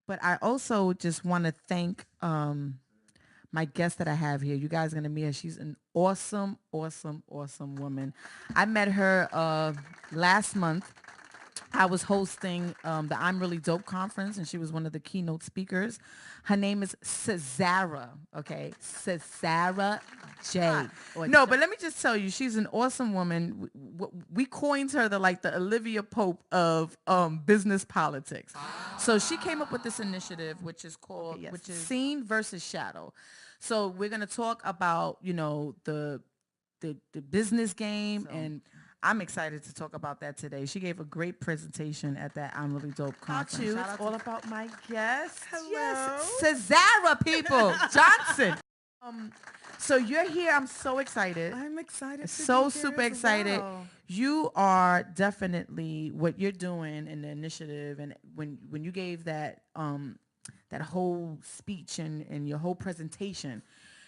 But I also just want to thank my guest that I have here. You guys are gonna meet her. She's an awesome, awesome, awesome woman. I met her last month. I was hosting the I'm Really Dope conference, and she was one of the keynote speakers. Her name is Cesara, okay? Cesara J. No, but let me just tell you, she's an awesome woman. We coined her the Olivia Pope of business politics. So she came up with this initiative, which is called, which is Seen versus Shadow. So we're gonna talk about, the business game, and I'm excited to talk about that today. She gave a great presentation at that I'm Really Dope conference. It's all about my guest. Hello. Yes, Cesara, people. Johnson. Um, so you're here. I'm so excited. I'm excited. To So be here super as excited. well. You are definitely what you're doing in the initiative, and when you gave that whole speech and your whole presentation,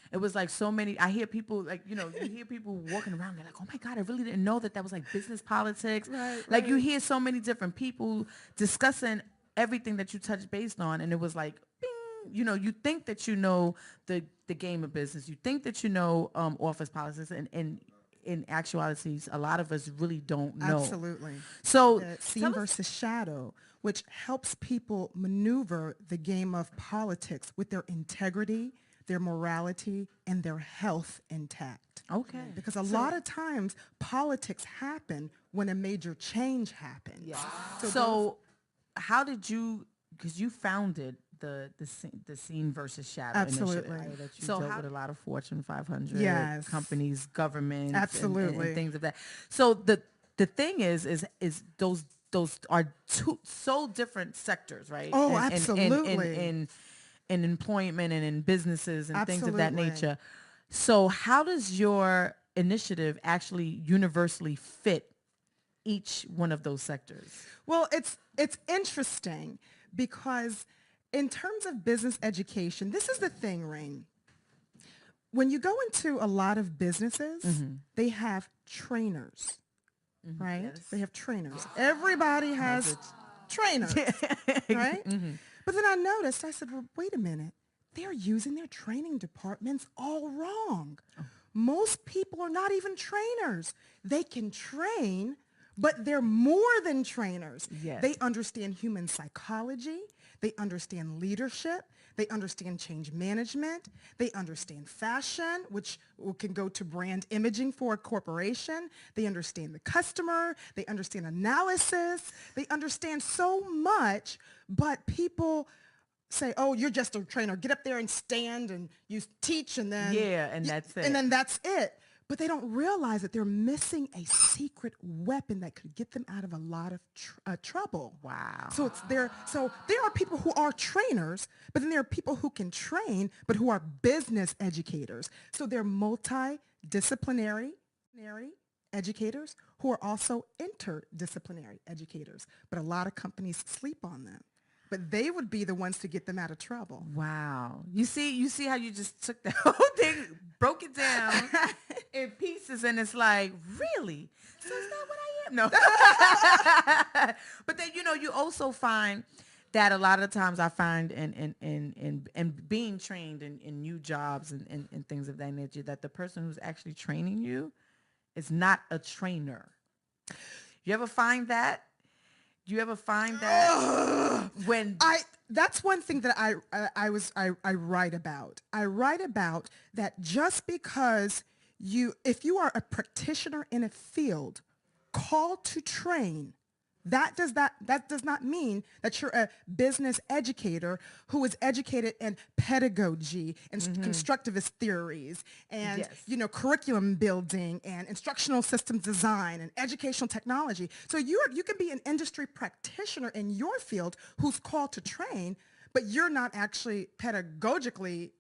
it was like so many. I hear people you hear people walking around. They're like, oh my God, I really didn't know that was like business politics. Right, Like you right. hear so many different people discussing everything that you touched based on, and it was like, bing, you think that you know the game of business. You think that you know office politics, and in actualities, a lot of us really don't know. Absolutely. So The seen tell us. versus shadow, which helps people maneuver the game of politics with their integrity, their morality, and their health intact. Okay. Because a lot of times politics happen when a major change happens. Yeah. So So, how did you? Because you founded the Scene versus Shadow Absolutely. initiative, right? That you dealt with a lot of Fortune 500 Yes. companies, governments, Absolutely. and things of that. So the thing is those are so different sectors, right? Oh, And absolutely. in employment and in businesses and things of that Absolutely. nature. So how does your initiative actually universally fit each one of those sectors? Well, it's interesting because in terms of business education, this is the thing, Rain. When you go into a lot of businesses, they have trainers, right? Yes. They have trainers. Everybody has trainers, right? But then I noticed, I said, well, wait a minute. They're using their training departments all wrong. Most people are not even trainers. They can train, but they're more than trainers. Yes. They understand human psychology. They understand leadership. They understand change management. They understand fashion, which can go to brand imaging for a corporation. They understand the customer. They understand analysis. They understand so much, but people say, oh, you're just a trainer. Get up there and stand and you teach and then... Yeah, and that's it. And then that's it. But they don't realize that they're missing a secret weapon that could get them out of a lot of trouble. Wow. So so there are people who are trainers, but then there are people who can train, but who are business educators. So they're multidisciplinary educators who are also interdisciplinary educators. But a lot of companies sleep on them. But they would be the ones to get them out of trouble. Wow. You see how you just took the whole thing, broke it down in pieces, and it's like, really? So is that what I am? No. But then, you also find that a lot of times I find in being trained in new jobs and things of that nature, that the person who's actually training you is not a trainer. You ever find that? Do you ever find that when that's one thing that I write about. I write about that just because if you are a practitioner in a field called to train, that does not mean that you're a business educator who is educated in pedagogy and constructivist theories and curriculum building and instructional systems design and educational technology. So you can be an industry practitioner in your field who's called to train, but you're not actually pedagogically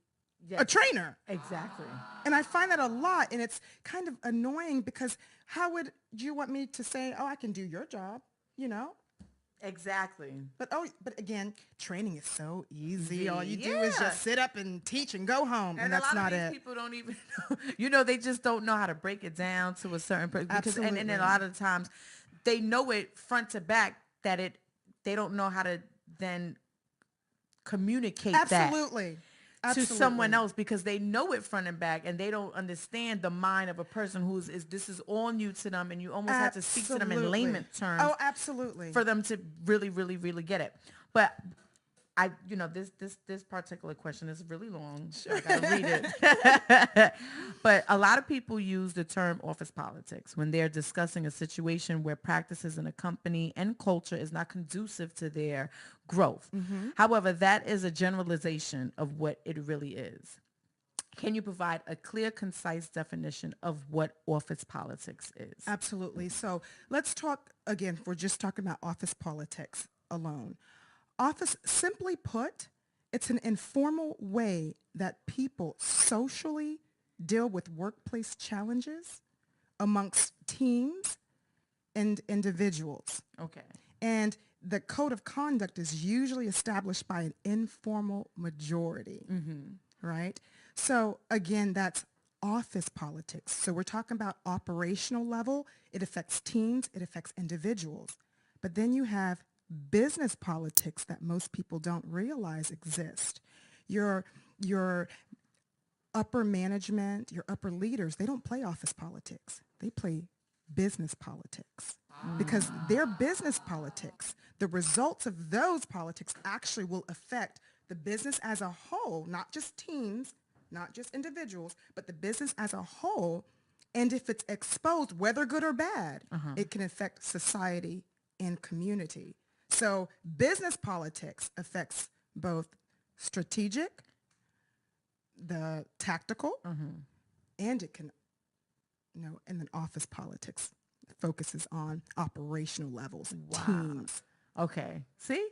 a trainer. Exactly. And I find that a lot, and it's kind of annoying because how would you want me to say, oh, I can do your job? Exactly. But again, training is so easy. All you do is just sit up and teach and go home, and that's not it. A lot of these people don't even know. They just don't know how to break it down to a certain person. Absolutely. And a lot of times they know it front to back, that they don't know how to then communicate that Absolutely. to someone Absolutely. else because they know it front and back and they don't understand the mind of a person who's is this is all new to them and you almost have to speak to them in Absolutely. layman terms Oh, absolutely. for them to really really really get it. But I, this particular question is really long, so I gotta read it. But a lot of people use the term office politics when they're discussing a situation where practices in a company and culture is not conducive to their growth. Hmm. However, that is a generalization of what it really is. Can you provide a clear, concise definition of what office politics is? Absolutely. So let's talk again. We're just talking about office politics alone. Office, simply put, it's an informal way that people socially deal with workplace challenges amongst teams and individuals. Okay. And the code of conduct is usually established by an informal majority, right? So again, that's office politics. So we're talking about operational level. It affects teams, it affects individuals. But then you have business politics that most people don't realize exist. Your upper management, your upper leaders, they don't play office politics. They play business politics because their business politics, the results of those politics actually will affect the business as a whole, not just teams, not just individuals, but the business as a whole. And if it's exposed, whether good or bad, it can affect society and community. So business politics affects both strategic, the tactical, and it can, and then office politics focuses on operational levels, teams. Okay. See?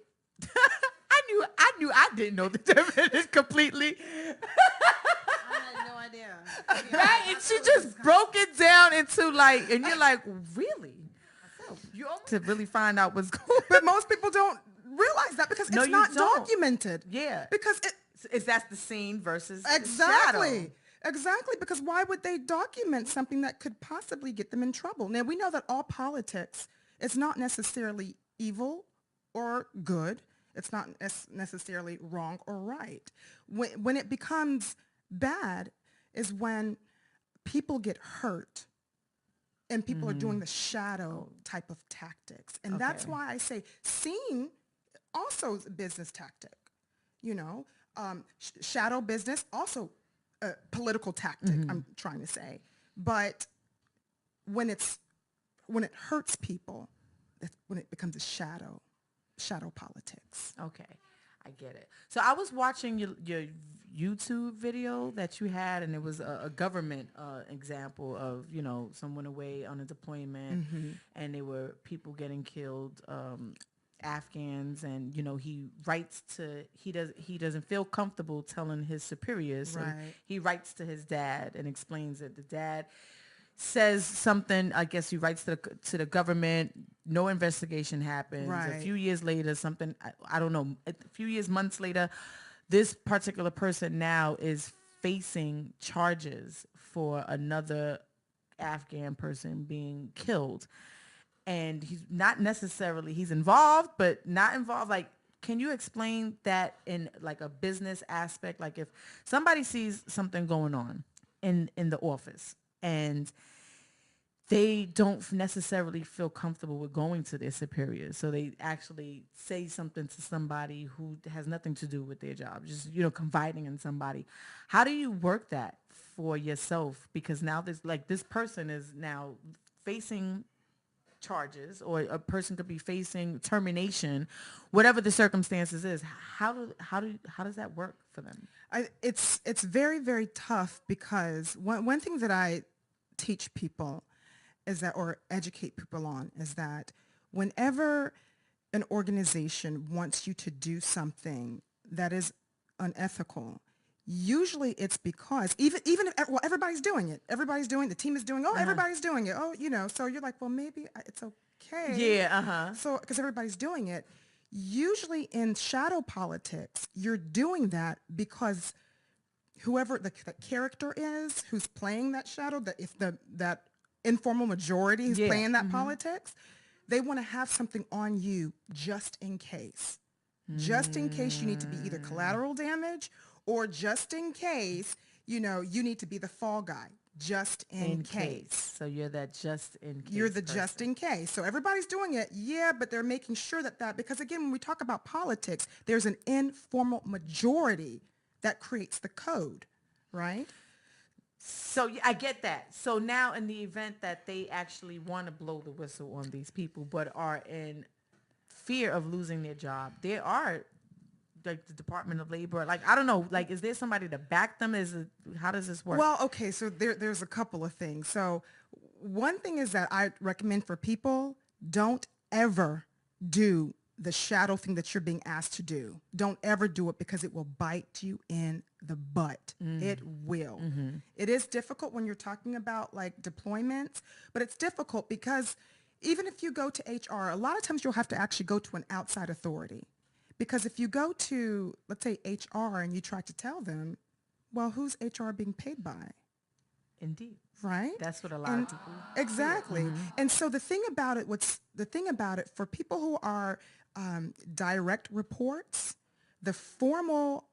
I didn't know the definition completely. I had no idea. Right? And she just broke it down into like, and you're like, really? You almost to really find out what's going on. But most people don't realize that because No, it's you not don't. documented. Yeah. Because it, Is that the scene versus the exactly. shadow? Exactly, because why would they document something that could possibly get them in trouble? Now, we know that all politics is not necessarily evil or good. It's not necessarily wrong or right. When it becomes bad is when people get hurt and people are doing the shadow type of tactics. And that's Okay. why I say seen also is a business tactic. Shadow business also a political tactic, I'm trying to say. But when it hurts people, that's when it becomes a shadow politics. Okay, I get it. So I was watching your YouTube video that you had, and it was a government example of someone away on a deployment, and there were people getting killed, Afghans, and he doesn't feel comfortable telling his superiors, so Right. he writes to his dad and explains it. The dad says something. I guess he writes to the government. No investigation happens. A Right. few years later, something I don't know. A few years, months later, this particular person now is facing charges for another Afghan person being killed, and he's involved, but not involved. Like, can you explain that in like a business aspect? Like, if somebody sees something going on in the office and they don't necessarily feel comfortable with going to their superiors. So they actually say something to somebody who has nothing to do with their job, just, confiding in somebody. How do you work that for yourself? Because now this person is now facing charges, or a person could be facing termination, whatever the circumstances is. How does that work for them? It's very, very tough because one thing that I teach people is that, or educate people on, is that whenever an organization wants you to do something that is unethical, usually it's because even if, well, everybody's doing it. Everybody's doing, the team is doing, everybody's doing it. So you're like, well, maybe it's okay. Yeah, uh-huh. So, because everybody's doing it. Usually in shadow politics, you're doing that because whoever the character is who's playing that shadow, that if that informal majority who's Yeah. playing that politics, they want to have something on you just in case. just in case you need to be either collateral damage or just in case, you need to be the fall guy, just in In case. case. So you're that just in case You're the person. just in case. So everybody's doing it, yeah, but they're making sure because again, when we talk about politics, there's an informal majority that creates the code, right? So I get that. So now in the event that they actually want to blow the whistle on these people but are in fear of losing their job, there are like the Department of Labor, like I don't know, like is there somebody to back them? How does this work? Well, okay, so there's a couple of things. So one thing is that I recommend for people, don't ever do the shadow thing that you're being asked to do. Don't ever do it because it will bite you in the butt. It will. It is difficult when you're talking about like deployments, but it's difficult because even if you go to HR, a lot of times you'll have to actually go to an outside authority. Because if you go to, let's say, HR and you try to tell them, well, who's HR being paid by? Indeed. Right? That's what a lot of people Exactly. And so the thing about it for people who are direct reports, the formal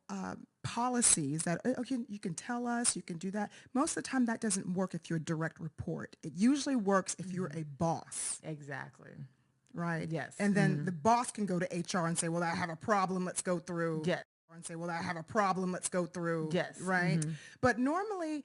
policies that okay, you can tell us, you can do that. Most of the time that doesn't work if you're a direct report. It usually works if you're a boss. Exactly. Right? Yes. And then the boss can go to HR and say, well, I have a problem. Let's go through. Yes. And say, well, I have a problem. Let's go through. Yes. Right? But normally,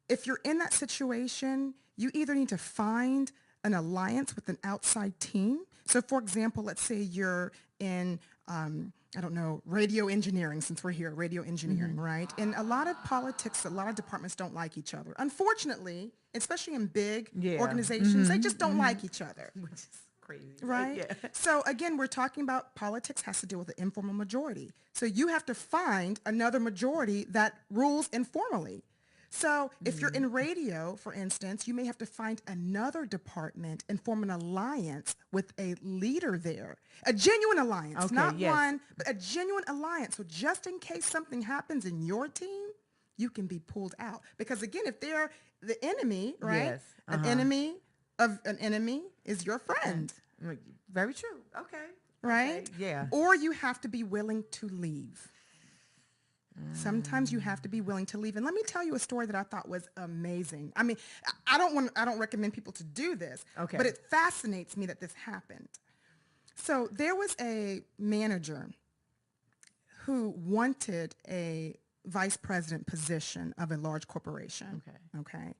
if you're in that situation, you either need to find an alliance with an outside team. So for example, let's say you're in, I don't know, radio engineering, since we're here, radio engineering, right? In a lot of politics, a lot of departments don't like each other. Unfortunately, especially in big organizations, they just don't like each other. Which is crazy. Right? Yeah. So again, we're talking about politics has to deal with an informal majority. So you have to find another majority that rules informally. So if you're in radio, for instance, you may have to find another department and form an alliance with a leader there. A genuine alliance, Okay, not yes. one, but a genuine alliance. So just in case something happens in your team, you can be pulled out. Because again, if they're the enemy, right? Yes, An enemy of an enemy is your friend, Very true. Okay. right? Okay, yeah. Or you have to be willing to leave. Sometimes you have to be willing to leave. And let me tell you a story that I thought was amazing. I mean, I don't recommend people to do this, Okay. but it fascinates me that this happened. So there was a manager who wanted a vice president position of a large corporation. Okay.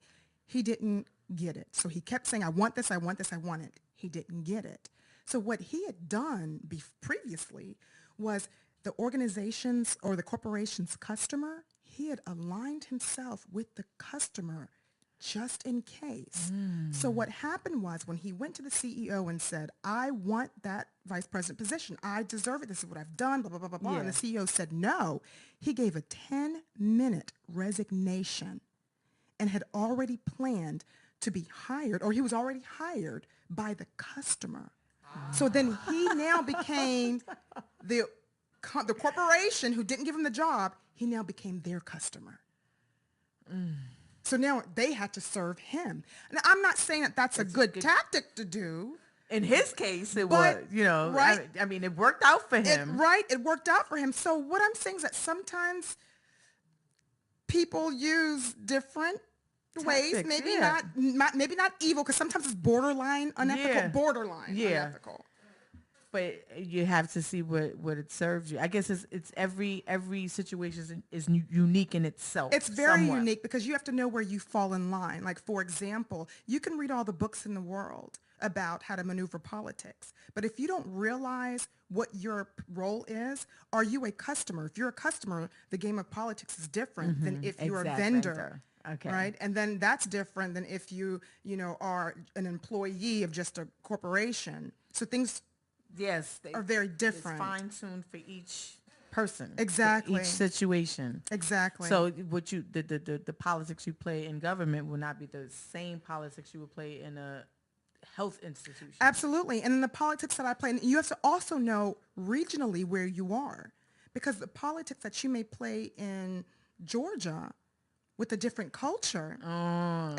He didn't get it. So he kept saying, I want this, I want this, I want it. He didn't get it. So what he had done previously was the organization's or the corporation's customer, he had aligned himself with the customer just in case. So what happened was when he went to the CEO and said, I want that vice president position. I deserve it. This is what I've done, blah, blah, blah, blah, blah. Yeah. And the CEO said no. He gave a 10-minute resignation and had already planned to be hired, or he was already hired by the customer. So then he now became the corporation who didn't give him the job, he now became their customer. So now they had to serve him. Now, I'm not saying that that's a good tactic to do. In his case, it But, was, right? I mean, it worked out for him. It worked out for him. So what I'm saying is that sometimes people use different ways, Tactics, maybe yeah. maybe not evil, because sometimes it's borderline unethical, Yeah. borderline Yeah. unethical. But you have to see what it serves you. I guess it's every situation is unique in itself. It's very somewhat. unique because you have to know where you fall in line. Like, for example, you can read all the books in the world about how to maneuver politics. But if you don't realize what your role is, are you a customer? If you're a customer, the game of politics is different than if you're a vendor. Okay. Right? And then that's different than if you are an employee of just a corporation. So things Yes. are very different. It's fine-tuned for each person. for Exactly. each situation. Exactly. So what the politics you play in government will not be the same politics you would play in a health institution. Absolutely. And in the politics that I play, and you have to also know regionally where you are, because the politics that you may play in Georgia with a different culture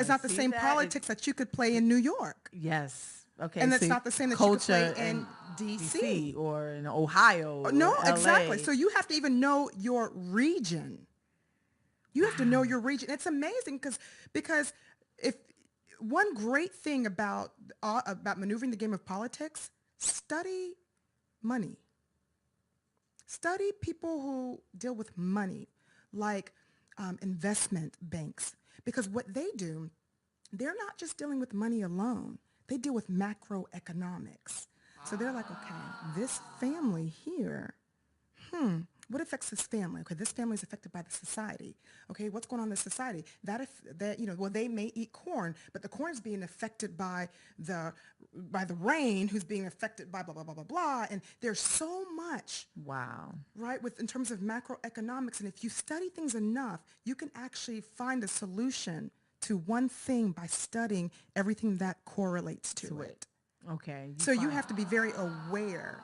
is not the see same that? politics that you could play in New York. Yes. Okay, And it's so not the same that you could culture play in DC DC. or in Ohio No, or exactly. LA. So you have to even know your region. You have to know your region. It's amazing because if one great thing about maneuvering the game of politics, study money. Study people who deal with money, like investment banks, because what they do, they're not just dealing with money alone. They deal with macroeconomics. So they're like, okay, this family here, what affects this family? Okay, this family is affected by the society. Okay, what's going on in the society? Well, they may eat corn, but the corn is being affected by the rain, who's being affected by blah blah blah blah blah. And there's so much, Wow. right, in terms of macroeconomics. And if you study things enough, you can actually find a solution to one thing by studying everything that correlates to it. Okay. So you have to be very aware.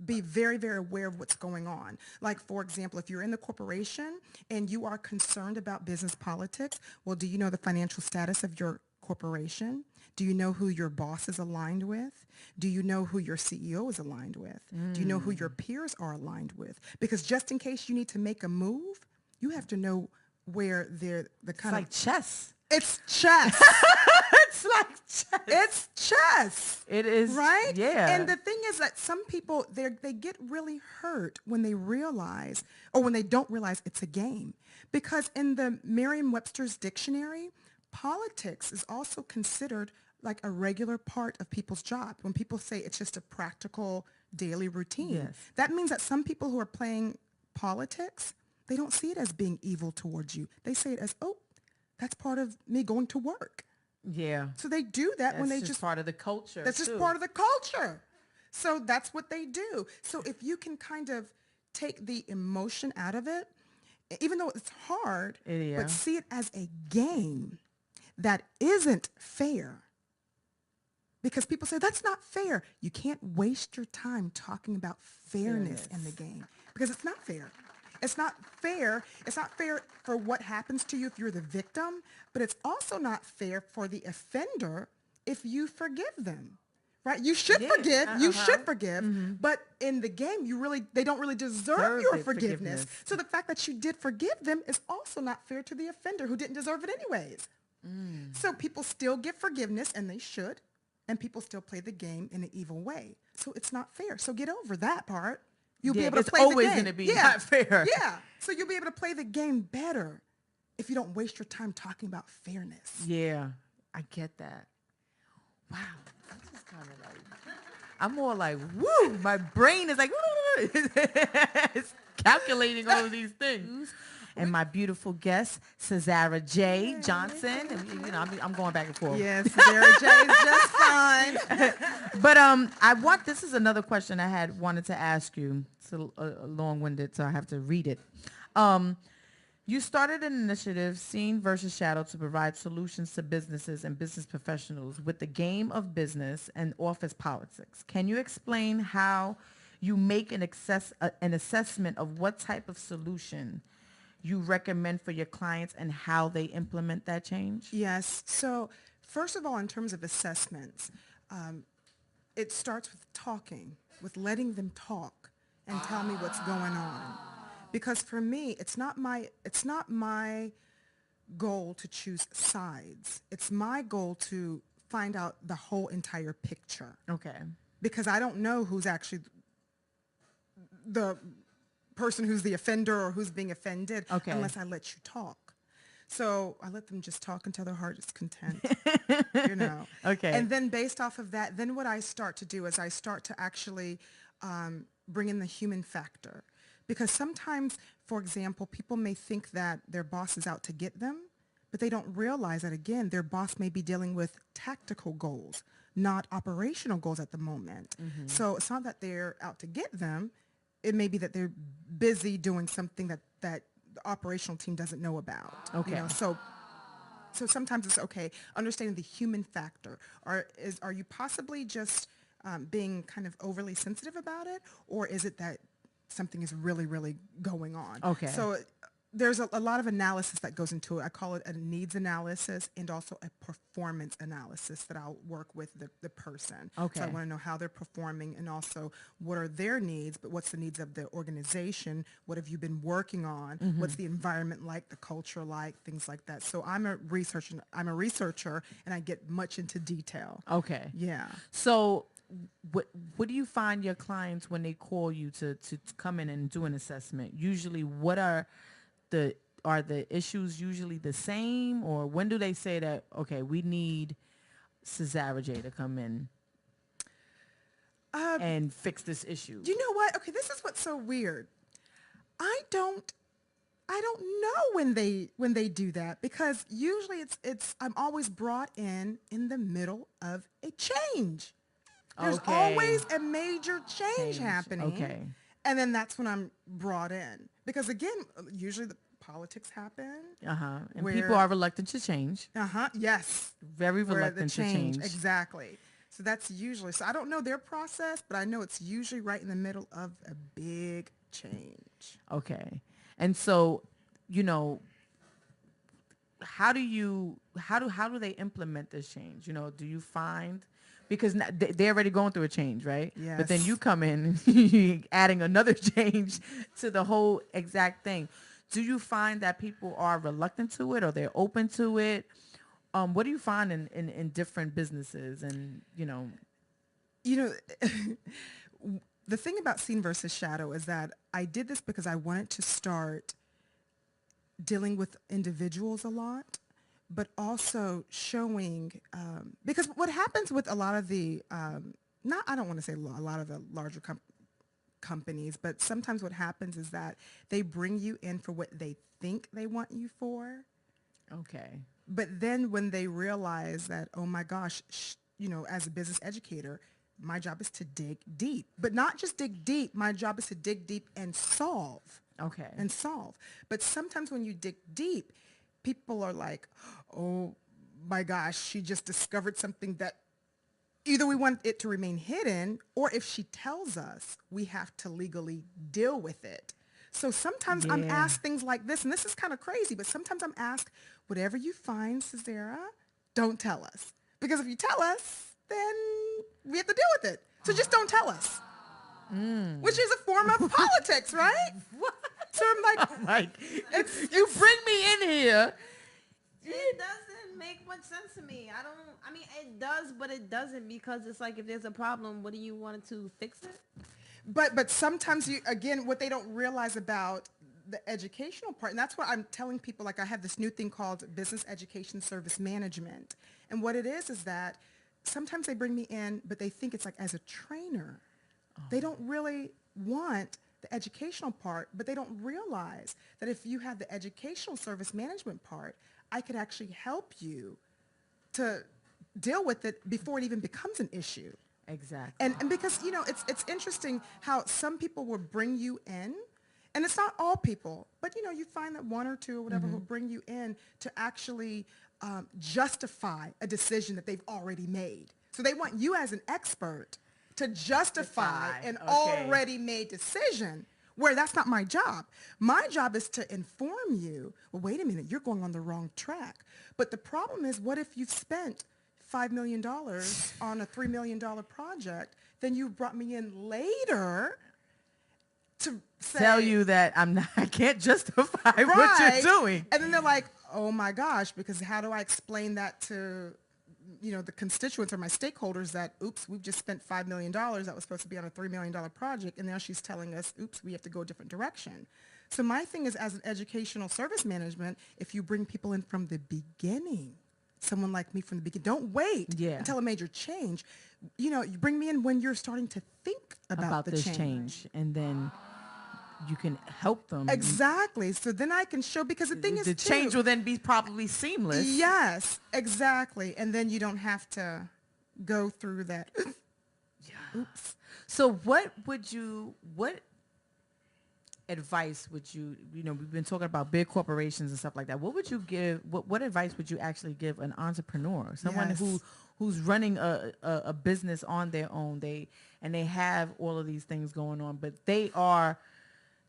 Be very, very aware of what's going on. Like, for example, if you're in the corporation and you are concerned about business politics, well, do you know the financial status of your corporation? Do you know who your boss is aligned with? Do you know who your CEO is aligned with? Do you know who your peers are aligned with? Because just in case you need to make a move, you have to know where the It's kind like of... chess. It's chess. It's like chess. It's chess. It is. Right? Yeah. And the thing is that some people, they get really hurt when they realize, or when they don't realize it's a game. Because in the Merriam-Webster's dictionary, politics is also considered like a regular part of people's job. When people say it's just a practical daily routine, Yes. that means that some people who are playing politics, they don't see it as being evil towards you. They see it as, oh, that's part of me going to work. Yeah. So they do that when That's they just part of the culture. that's just too. part of the culture. So that's what they do. So if you can kind of take the emotion out of it, even though it's hard, Yeah. but see it as a game that isn't fair. Because people say, that's not fair. You can't waste your time talking about fairness in the game, because it's not fair. It's not fair. It's not fair for what happens to you if you're the victim, but it's also not fair for the offender if you forgive them. Right? You should forgive. You should forgive. But in the game, they don't really deserve your forgiveness. So the fact that you did forgive them is also not fair to the offender, who didn't deserve it anyways. So people still get forgiveness, and they should, and people still play the game in an evil way. So it's not fair. So get over that part. You'll be able to play the game. It's always going to be not fair. Yeah. So you'll be able to play the game better if you don't waste your time talking about fairness. Yeah, I get that. Wow. I'm just kind of like, I'm more like, woo, my brain is like, woo, it's calculating all of these things. And my beautiful guest, Cesara J. Johnson. And, I'm going back and forth. Yes, Sarah J is just fine. But this is another question I wanted to ask you. It's a long-winded, so I have to read it. You started an initiative, Seen versus Shadow, to provide solutions to businesses and business professionals with the game of business and office politics. Can you explain how you make an assessment of what type of solution you recommend for your clients and how they implement that change? Yes. So first of all, in terms of assessments, it starts with talking, with letting them talk and tell me what's going on. Because for me, it's not my goal to choose sides. It's my goal to find out the whole entire picture. Okay. Because I don't know who's actually the person who's the offender or who's being offended unless I let you talk. So I let them just talk until their heart is content, Okay. And then based off of that, then what I start to do is I start to actually bring in the human factor. Because sometimes, for example, people may think that their boss is out to get them, but they don't realize that, again, their boss may be dealing with tactical goals, not operational goals at the moment. Mm-hmm. So it's not that they're out to get them. It may be that they're busy doing something that the operational team doesn't know about. Okay. So sometimes it's okay, understanding the human factor. Are you possibly just being kind of overly sensitive about it, or is it that something is really, really going on? Okay. So there's a lot of analysis that goes into it. I call it a needs analysis and also a performance analysis that I'll work with the person. So I Okay. want to know how they're performing and also what are their needs, but what's the needs of the organization? What have you been working on? What's the environment like, the culture like, things like that. So I'm a researcher and I get much into detail. Okay. Yeah. So what do you find your clients when they call you to come in and do an assessment? Usually what the are the issues usually the same, or when do they say that okay, we need Cesara J to come in Uh, and fix this issue? you know what? Okay, this is what's so weird. I don't I don't know when they do that because usually it's I'm always brought in the middle of a change. There's Okay. always a major change Change. happening, Okay. and then that's when I'm brought in because again, usually the politics happen Uh-huh. And people where are reluctant to change. yes, Very where the reluctant to change change. exactly. So that's usually so I don't know their process, but I know it's usually right in the middle of a big change. Okay. And so, you know, how do they implement this change? You know, do you find because they're already going through a change, right? But then you Yes. come in and adding another change to the whole exact thing. Do you find that people are reluctant to it or they're open to it? What do you find in different businesses and, you know, You know, the thing about Scene versus Shadow is that I did this because I wanted to start dealing with individuals a lot, but also showing, because what happens with a lot of the, not, I don't want to say a lot of the larger companies, but sometimes what happens is that they bring you in for what they think they want you for. okay. But then when they realize that, oh my gosh, as a business educator, my job is to dig deep, but not just dig deep. My job is to dig deep and solve Okay. and solve. But sometimes when you dig deep, people are like, oh my gosh, she just discovered something that either we want it to remain hidden or if she tells us, we have to legally deal with it. So sometimes I'm Yeah. asked things like this, and this is kind of crazy, but sometimes I'm asked, whatever you find, Cesara, don't tell us. Because if you tell us, then we have to deal with it. So just don't tell us, which is a form of politics, right? What? So I'm like, Like, you it's bring me in here. It doesn't make much sense to me. I don't. I mean, it does, but it doesn't because it's like if there's a problem, what do you want to fix it? but sometimes you again what they don't realize about the educational part, and that's what I'm telling people. Like I have this new thing called business education service management, and what it is that sometimes they bring me in, but they think it's like as a trainer. They don't really want the educational part, but they don't realize that if you have the educational service management part, I could actually help you to deal with it before it even becomes an issue. Exactly. And because it's interesting how some people will bring you in, and it's not all people, but you find that one or two or whatever will bring you in to actually justify a decision that they've already made. So they want you as an expert to justify Justify. an Okay. already made decision. Where that's not my job. My job is to inform you, well, wait a minute, you're going on the wrong track. But the problem is, what if you've spent $5 million on a $3 million project, then you brought me in later to Tell say, you that I'm not, I can't justify what you're right. doing. And then they're like, oh my gosh, because how do I explain that to, the constituents or my stakeholders that, oops, we've just spent $5 million that was supposed to be on a $3 million project. And now she's telling us, oops, we have to go a different direction. So my thing is, as an educational service management, if you bring people in from the beginning, someone like me from the beginning, don't wait Yeah. until a major change. You bring me in when you're starting to think about About the this change. change, and then you can help them. Exactly. So then I can show, because the thing is The too, change will then be probably seamless. yes, exactly. And then you don't have to go through that. Oops. So what advice would we've been talking about big corporations and stuff like that. What would you give, what advice would you actually give an entrepreneur, someone Yes. who's running a business on their own, they have all of these things going on, but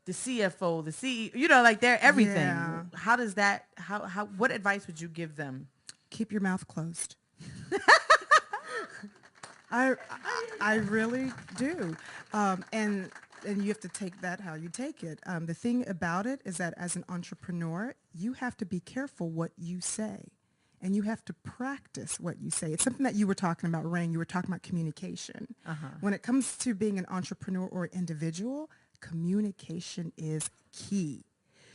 the CFO, the CEO, you know, like they're everything. Yeah. How does that, what advice would you give them? Keep your mouth closed. I, I really do. And you have to take that how you take it. The thing about it is that as an entrepreneur, you have to be careful what you say. And you have to practice what you say. It's something that you were talking about, Rain. You were talking about communication. When it comes to being an entrepreneur or individual, communication is key.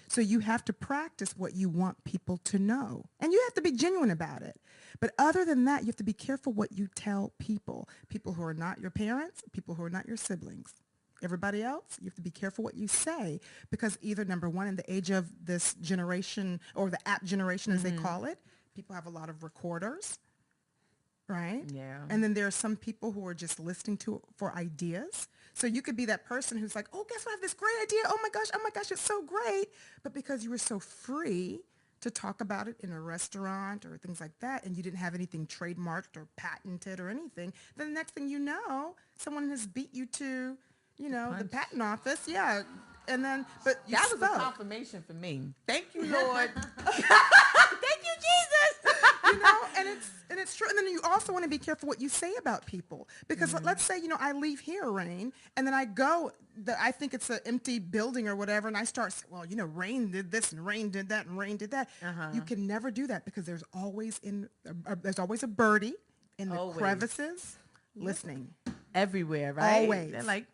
So you have to practice what you want people to know. And you have to be genuine about it. But other than that, you have to be careful what you tell people. People who are not your parents, people who are not your siblings. Everybody else, you have to be careful what you say because either, number one, in the age of this generation or the app generation as they call it, people have a lot of recorders, right? Yeah. And then there are some people who are just listening to for ideas. So you could be that person who's like, oh, guess what? I have this great idea. Oh my gosh, it's so great. But because you were so free to talk about it in a restaurant or things like that, and you didn't have anything trademarked or patented or anything, then the next thing you know, someone has beat you to, the patent office. Yeah. And then, but you That was a spoke. confirmation for me. Thank you, Lord. Thank you, Jesus. And it's true. And then you also want to be careful what you say about people because let's say I leave here, Rain, and then I go. I think it's an empty building or whatever, and I start saying, well, Rain did this and Rain did that and Rain did that. You can never do that because there's always a birdie in the Always. crevices listening. Everywhere, right? Always. They're like,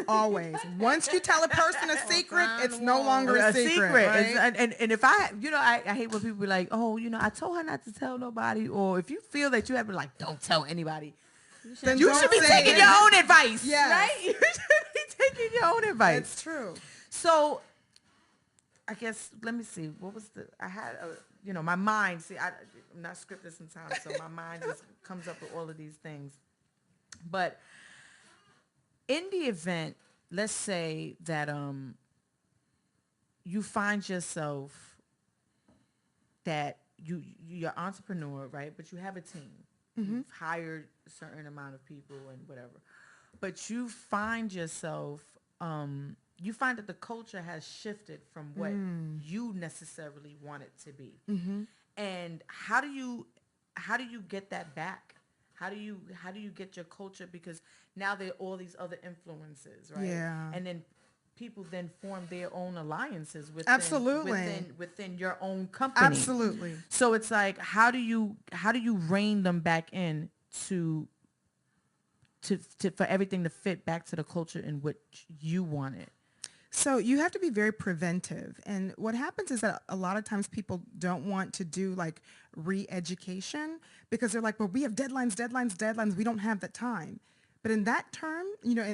Always. Once you tell a person a secret, it's no longer a secret. Right? And if I hate when people be like, oh, I told her not to tell nobody. Or if you feel that you have to like, don't tell anybody. Then You don't should be say taking it. your own advice, Yes. right? You should be taking your own advice. It's true. So, I guess let me see. What was I had my mind. See, I'm not scripted sometimes, so my mind just comes up with all of these things. But in the event, let's say that you find yourself that you're an entrepreneur, right? But you have a team. You've hired a certain amount of people and whatever. But you find yourself, you find that the culture has shifted from what you necessarily want it to be. And how do you get that back? How do you get your culture? Because now there are all these other influences, right? Yeah. And then people then form their own alliances within your own company. Absolutely. So it's like, how do you rein them back in to for everything to fit back to the culture in which you want it? So you have to be very preventive. And what happens is that a lot of times people don't want to do like re-education because they're like, well, we have deadlines. We don't have the time. But in that term,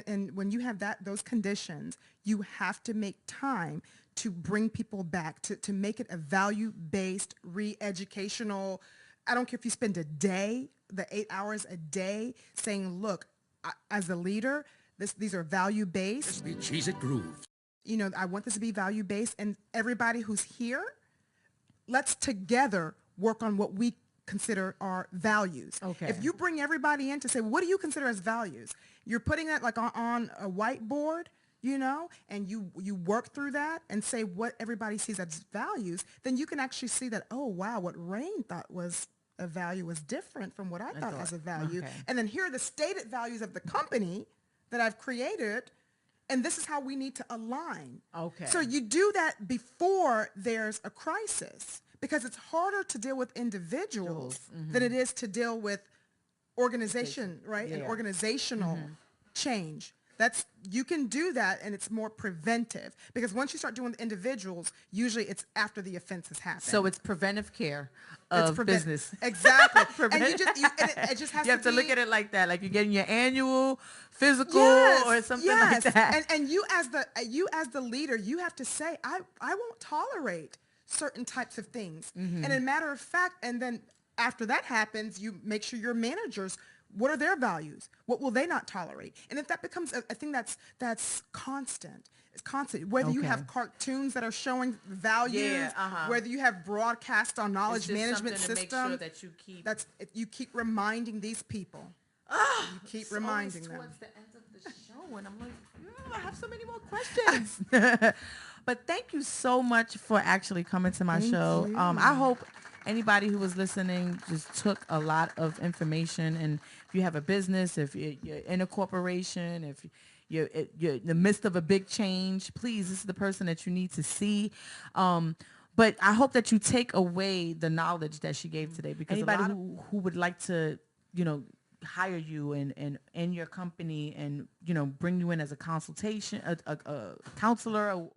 and when you have those conditions, you have to make time to bring people back, to make it a value-based, re-educational. I don't care if you spend a day, the 8 hours a day saying, look, as a leader, these are value-based. Cheese-It Groove. I want this to be value-based, and everybody who's here, let's together work on what we consider our values. Okay. If you bring everybody in to say, what do you consider as values? You're putting that like on a whiteboard, and you work through that and say what everybody sees as values, then you can actually see that, oh, wow, what Rain thought was a value was different from what I thought as a value. Okay. And then here are the stated values of the company that I've created. And this is how we need to align. Okay. So you do that before there's a crisis because it's harder to deal with individuals than it is to deal with organization, right? Yeah. And organizational change. You can do that, and it's more preventive because once you start doing individuals, usually it's after the offense has happened. So it's preventive care of business. Exactly. And it just has You have to look at it like that, like you're getting your annual physical or something like that. And you as the leader, you have to say, I won't tolerate certain types of things. And a matter of fact, and then after that happens, you make sure your managers, what are their values? What will they not tolerate? And if that becomes a thing that's constant, it's constant. Whether you have cartoons that are showing values, whether you have broadcast on knowledge management system, to make sure that you keep you keep reminding these people. You keep It's always reminding them. towards the end of the show, and I'm like, I have so many more questions. But thank you so much for actually coming to my Thank show. I you. hope anybody who was listening just took a lot of information. And if you have a business, if you're in a corporation, if you're in the midst of a big change, please, this is the person that you need to see. But I hope that you take away the knowledge that she gave today, because anybody who would like to, you know, hire you and in your company and, you know, bring you in as a consultation, a counselor, or